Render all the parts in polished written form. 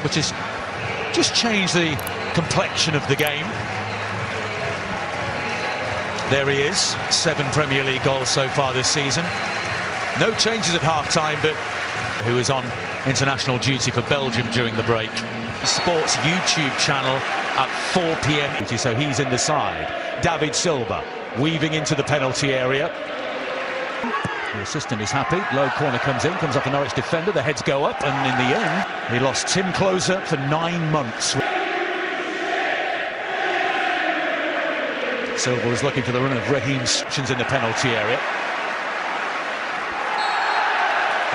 which has just changed the complexion of the game. There he is, 7 Premier League goals so far this season. No changes at half-time, but who is on international duty for Belgium during the break. Sports YouTube channel at 4 p.m. So he's in the side. David Silva weaving into the penalty area. The assistant is happy. Low corner comes in, comes off a Norwich defender. The heads go up, and in the end, he lost Tim Closer for 9 months. Silva was looking for the run of Raheem's in the penalty area.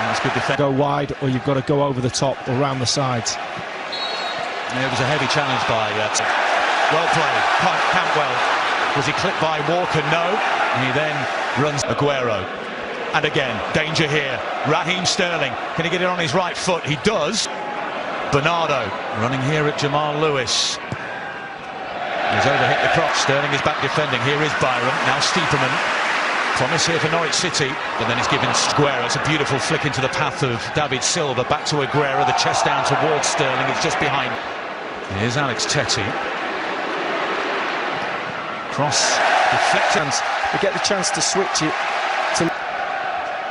And that's good defense. Go wide, or you've got to go over the top or round the sides. Yeah, it was a heavy challenge by well played, Campbell. Was he clipped by Walker? No. And he then runs Aguero. And again, danger here. Raheem Sterling. Can he get it on his right foot? He does. Bernardo running here at Jamal Lewis. He's overhit the cross. Sterling is back defending. Here is Byram. Now Stiepermann. Promise here for Norwich City. But then he's given Aguero. It's a beautiful flick into the path of David Silva. Back to Aguero. The chest down towards Sterling. It's just behind. Here's Alex Tettey. Cross. Deflected. They get the chance to switch it.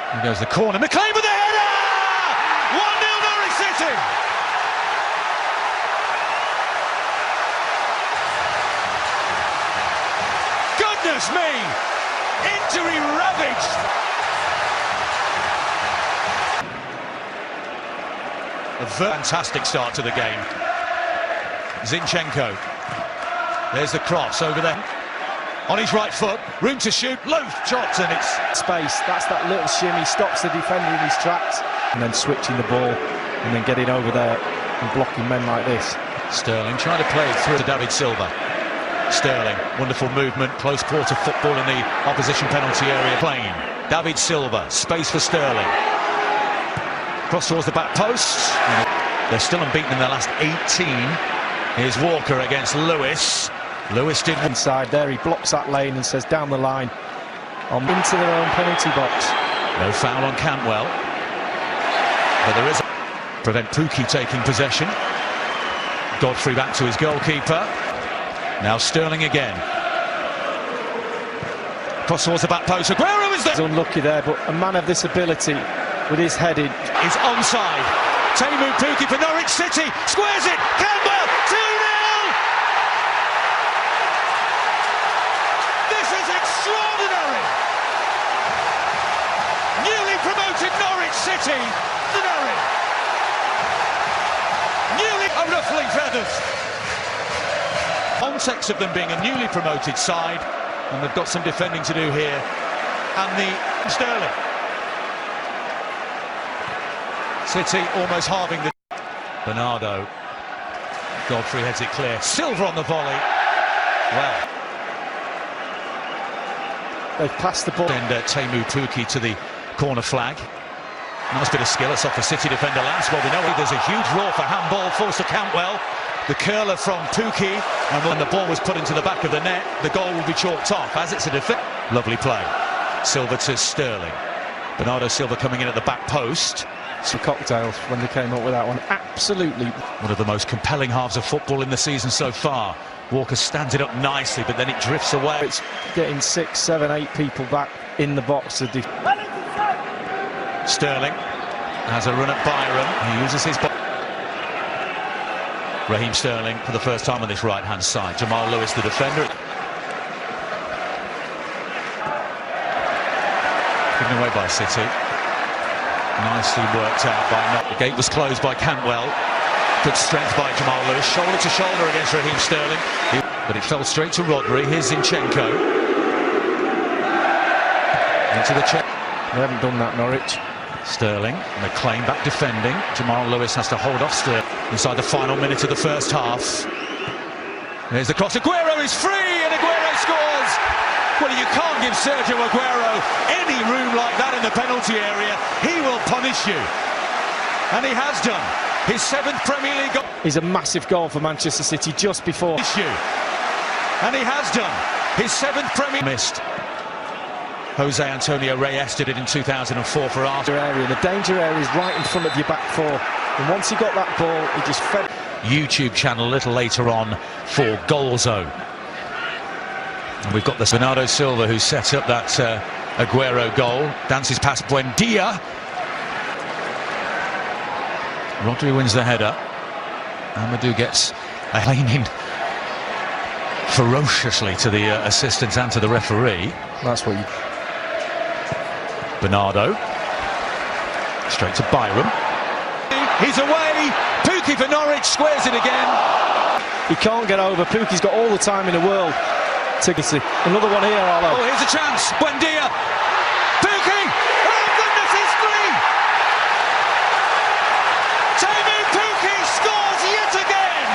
Here goes the corner. McLean with the header! 1-0 Norwich City! Goodness me! Injury ravaged! A fantastic start to the game. Zinchenko. There's the cross over there. On his right foot, room to shoot, low shots, and it's space. That's that little shimmy, stops the defender in his tracks. And then switching the ball, and then getting over there and blocking men like this. Sterling trying to play it through to David Silva. Sterling, wonderful movement, close quarter football in the opposition penalty area. Plain. David Silva, space for Sterling. Cross towards the back post. They're still unbeaten in their last 18. Here's Walker against Lewis. Lewis did inside there. He blocks that lane and says down the line into their own penalty box. No foul on Cantwell, but there is prevent Pukki taking possession. Godfrey back to his goalkeeper. Now Sterling again. Cross towards the back post. Aguero is there. He's unlucky there, but a man of this ability with his heading is onside. Teemu Pukki for Norwich City squares it. Campbell 2-0. Extraordinary! Newly promoted Norwich City. Extraordinary! Newly ruffling feathers. Context of them being a newly promoted side, and they've got some defending to do here. And the Sterling. City almost halving the. Bernardo. Godfrey heads it clear. Silva on the volley. Well. They've passed the ball. And Teemu Pukki to the corner flag. Nice bit of skill. It's off the City defender last. Well, we know there's a huge roar for handball. Falls to Cantwell. The curler from Pukki. And when the ball was put into the back of the net, the goal will be chalked off as it's a defense. Lovely play. Silva to Sterling. Bernardo Silva coming in at the back post. Some cocktails when they came up with that one. Absolutely. One of the most compelling halves of football in the season so far. Walker stands it up nicely, but then it drifts away. It's getting 6, 7, 8 people back in the box. Sterling has a run at Byram. He uses his Raheem Sterling for the first time on this right-hand side. Jamal Lewis, the defender. Given away by City. Nicely worked out by Not. The gate was closed by Cantwell. Good strength by Jamal Lewis. Shoulder to shoulder against Raheem Sterling. But it fell straight to Rodri. Here's Zinchenko. Into the check. They haven't done that, Norwich. Sterling. McLean back defending. Jamal Lewis has to hold off Sterling inside the final minute of the first half. There's the cross. Aguero is free, and Aguero scores. Well, you can't give Sergio Aguero any room like that in the penalty area. He will punish you. And he has done. His 7th Premier League goal. He's a massive goal for Manchester City just before. And he has done. His 7th Premier League. Missed. Jose Antonio Reyes did it in 2004 for Arsenal. The danger area is right in front of your back four. And once he got that ball, he just fed. YouTube channel a little later on for Goal Zone. And we've got the Bernardo Silva who set up that Aguero goal. Dances past Buendia. Rodri wins the header. Amadou gets a leaning ferociously to the assistant and to the referee. That's what you... Bernardo. Straight to Byram. He's away. Pukki for Norwich squares it again. He can't get over. Pukki's got all the time in the world. Another one here, Arlo. Oh, here's a chance. Buendia. Pukki. Oh, goodness, it's three. Teemu Pukki scores yet again.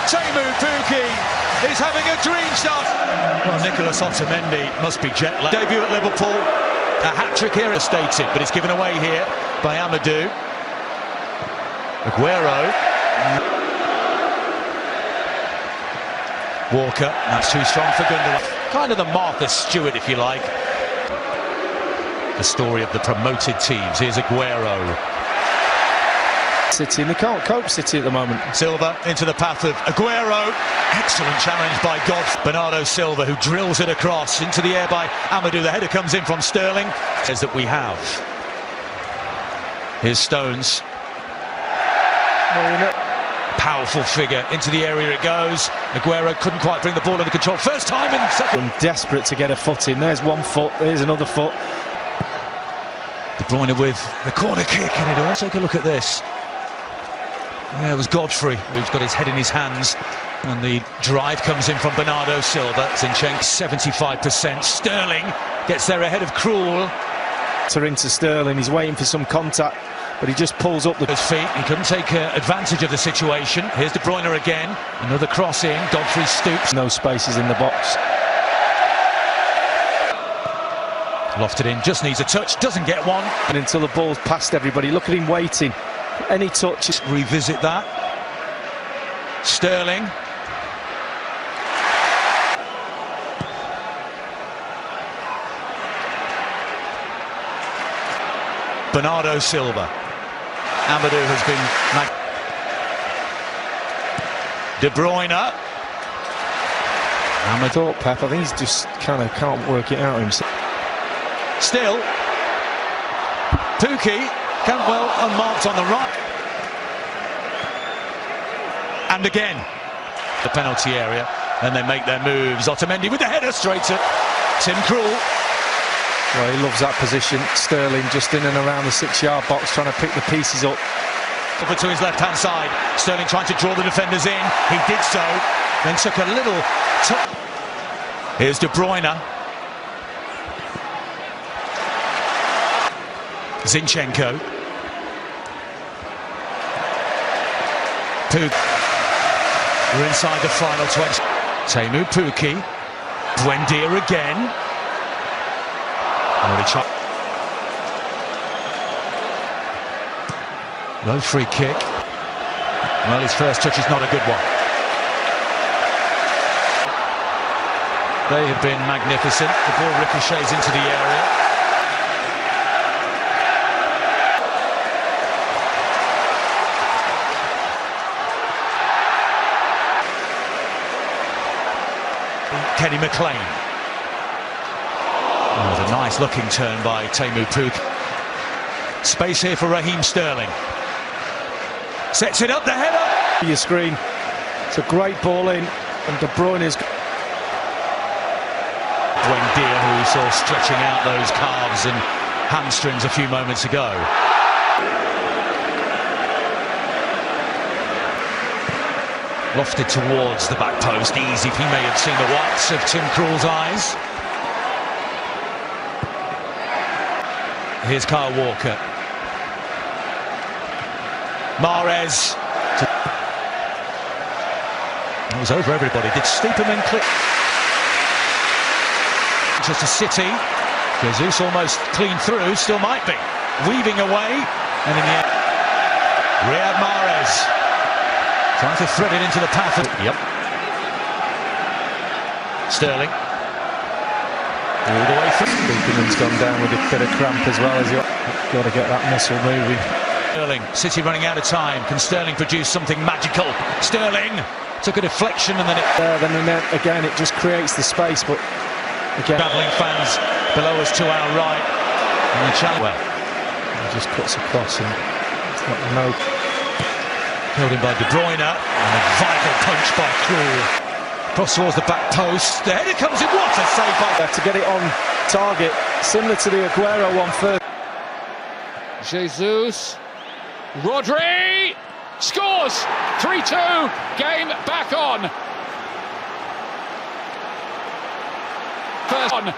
Teemu Pukki is having a dream start. Well, Nicolas Otamendi must be jet lagged. Debut at Liverpool. A hat-trick here is stated, but it's given away here by Amadou. Aguero. Walker, that's too strong for Gundogan. Kind of the Martha Stewart, if you like. The story of the promoted teams. Here's Aguero. City, and they can't cope City at the moment. Silva into the path of Aguero. Excellent challenge by Gobbs. Bernardo Silva, who drills it across into the air by Amadou. The header comes in from Sterling. Says that we have. Here's Stones. Powerful figure into the area it goes. Aguero couldn't quite bring the ball under control. First time in second. Desperate to get a foot in. There's one foot. There's another foot. De Bruyne with the corner kick, and it all. Take a look at this. Yeah, it was Godfrey who's got his head in his hands, and the drive comes in from Bernardo Silva. Zinchenko 75%. Sterling gets there ahead of Krul. Into Sterling, he's waiting for some contact, but he just pulls up his feet. He couldn't take advantage of the situation. Here's De Bruyne again. Another cross in. Godfrey stoops. No spaces in the box. Lofted in, just needs a touch, doesn't get one. And until the ball's past everybody, look at him waiting. Any touch. Just revisit that. Sterling. Bernardo Silva. Amadou has been... De Bruyne. Amadou, Pep, I think he's just kind of can't work it out himself. Still. Pukki. Campbell unmarked on the right. And again. The penalty area. And they make their moves. Otamendi with the header straight to Tim Krul. Well, he loves that position. Sterling just in and around the 6-yard box trying to pick the pieces up. Over to his left-hand side. Sterling trying to draw the defenders in. He did so. Then took a little... Here's De Bruyne. Zinchenko. We're inside the final 20. Teemu Pukki. Buendia again. Low free kick. Well, his first touch is not a good one. They have been magnificent. The ball ricochets into the area. Kenny McLean. Oh, a nice looking turn by Teemu Pukki. Space here for Raheem Sterling. Sets it up, the header. Your screen. It's a great ball in, and De Bruyne is. Buendia, who we saw stretching out those calves and hamstrings a few moments ago. Lofted towards the back post, easy. He may have seen the whites of Tim Krul's eyes. Here's Kyle Walker. Mahrez. It was over everybody. Did Stiepermann click? Manchester City. Jesus almost clean through, still might be. Weaving away, and in the end, Riyad Mahrez trying to thread it into the path of... Yep. Sterling. All the way through. Buchanan's gone down with a bit of cramp as well as you've got to get that muscle moving. Sterling, City running out of time. Can Sterling produce something magical? Sterling took a deflection and then it... Then again, it just creates the space, but again... Travelling fans below us to our right. And the challenge... Well, he just cuts across and it's not no... Held in by De Bruyne, and a vital punch by Krul. Cross towards the back post. The header comes in. What a save by... To get it on target, similar to the Aguero one first. Jesus. Rodri scores! 3-2. Game back on. First on.